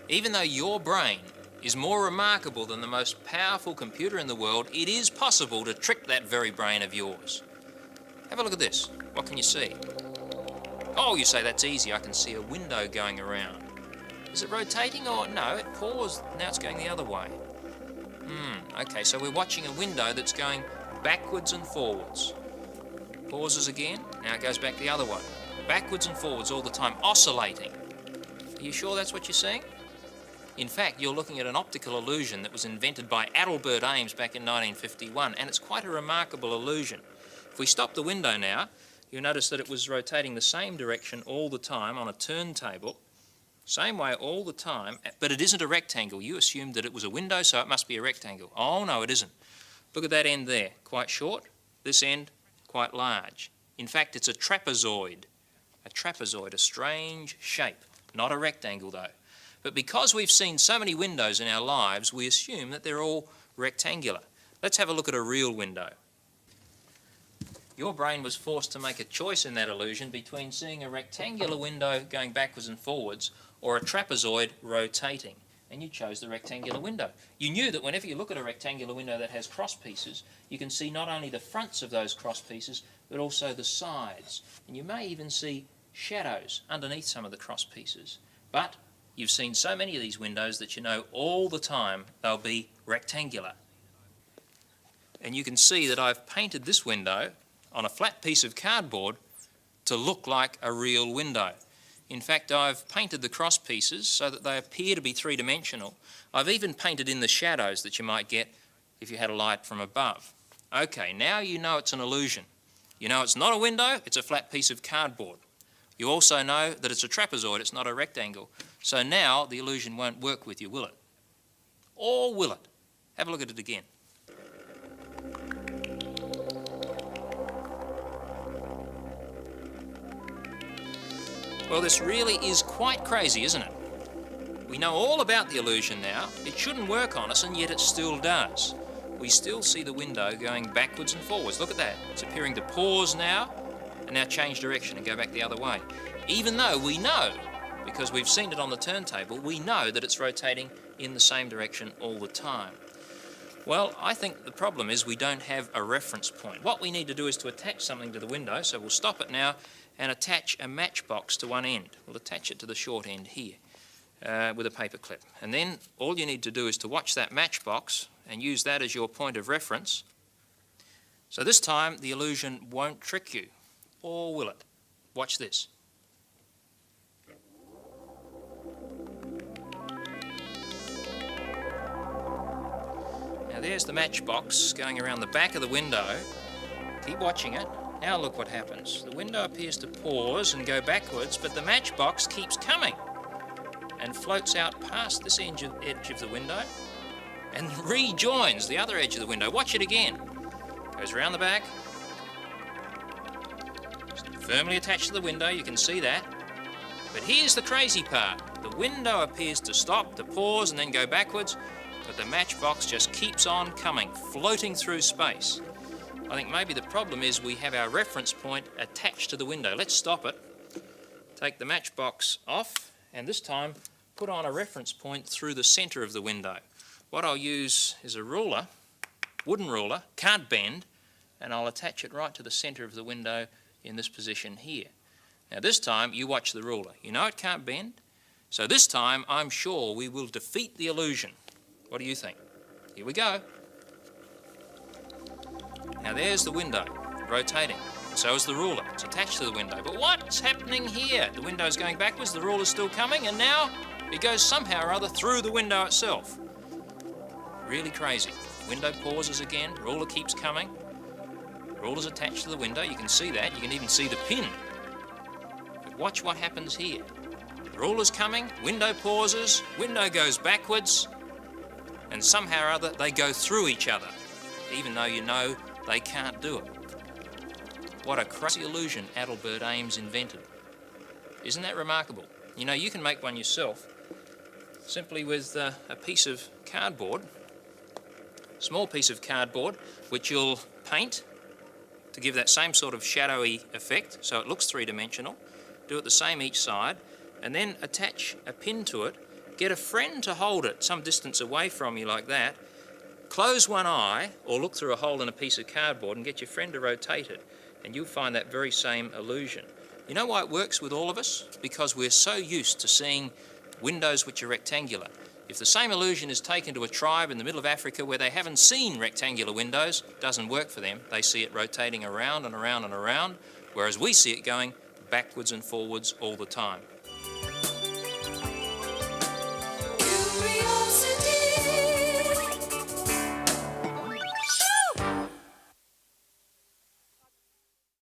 Even though your brain is more remarkable than the most powerful computer in the world, it is possible to trick that very brain of yours. Have a look at this. What can you see? Oh, you say that's easy. I can see a window going around. Is it rotating or no? It paused. Now it's going the other way. Okay, so we're watching a window that's going backwards and forwards. Pauses again. Now it goes back the other way. Backwards and forwards all the time, oscillating. Are you sure that's what you're seeing? In fact, you're looking at an optical illusion that was invented by Adelbert Ames back in 1951, and it's quite a remarkable illusion. If we stop the window now, you'll notice that it was rotating the same direction all the time on a turntable, same way all the time, but it isn't a rectangle. You assumed that it was a window, so it must be a rectangle. Oh, no, it isn't. Look at that end there, quite short. This end, quite large. In fact, it's a trapezoid. A trapezoid, a strange shape. Not a rectangle, though. But because we've seen so many windows in our lives, we assume that they're all rectangular. Let's have a look at a real window. Your brain was forced to make a choice in that illusion between seeing a rectangular window going backwards and forwards or a trapezoid rotating, and you chose the rectangular window. You knew that whenever you look at a rectangular window that has cross pieces, you can see not only the fronts of those cross pieces, but also the sides, and you may even see shadows underneath some of the cross pieces. But you've seen so many of these windows that you know all the time they'll be rectangular. And you can see that I've painted this window on a flat piece of cardboard to look like a real window. In fact, I've painted the cross pieces so that they appear to be three-dimensional. I've even painted in the shadows that you might get if you had a light from above. Okay, now you know it's an illusion. You know it's not a window, it's a flat piece of cardboard. You also know that it's a trapezoid, it's not a rectangle. So now the illusion won't work with you, will it? Or will it? Have a look at it again. Well, this really is quite crazy, isn't it? We know all about the illusion now. It shouldn't work on us, and yet it still does. We still see the window going backwards and forwards. Look at that. It's appearing to pause now, and now change direction and go back the other way. Even though we know, because we've seen it on the turntable, we know that it's rotating in the same direction all the time. Well, I think the problem is we don't have a reference point. What we need to do is to attach something to the window, so we'll stop it now and attach a matchbox to one end. We'll attach it to the short end here with a paper clip. And then all you need to do is to watch that matchbox and use that as your point of reference. So this time the illusion won't trick you, or will it? Watch this. Now there's the matchbox going around the back of the window. Keep watching it. Now look what happens. The window appears to pause and go backwards, but the matchbox keeps coming and floats out past this edge of the window and rejoins the other edge of the window. Watch it again. Goes around the back. Firmly attached to the window, you can see that. But here's the crazy part. The window appears to stop, to pause, and then go backwards, but the matchbox just keeps on coming, floating through space. I think maybe the problem is we have our reference point attached to the window. Let's stop it. Take the matchbox off, and this time put on a reference point through the centre of the window. What I'll use is a ruler, wooden ruler, can't bend, and I'll attach it right to the centre of the window in this position here. Now this time you watch the ruler. You know it can't bend, so this time I'm sure we will defeat the illusion. What do you think? Here we go. Now there's the window, rotating. So is the ruler. It's attached to the window. But what's happening here? The window's going backwards, the ruler's still coming, and now it goes somehow or other through the window itself. Really crazy. Window pauses again, ruler keeps coming. Ruler's attached to the window, you can see that. You can even see the pin. But watch what happens here. The ruler's coming, window pauses, window goes backwards, and somehow or other they go through each other, even though you know they can't do it. What a crazy illusion Adelbert Ames invented. Isn't that remarkable? You know, you can make one yourself simply with a piece of cardboard, small piece of cardboard, which you'll paint to give that same sort of shadowy effect, so it looks three-dimensional. Do it the same each side, and then attach a pin to it Get a friend to hold it some distance away from you like that. Close one eye or look through a hole in a piece of cardboard and get your friend to rotate it, and you'll find that very same illusion. You know why it works with all of us? Because we're so used to seeing windows which are rectangular. If the same illusion is taken to a tribe in the middle of Africa where they haven't seen rectangular windows, it doesn't work for them. They see it rotating around and around and around, whereas we see it going backwards and forwards all the time.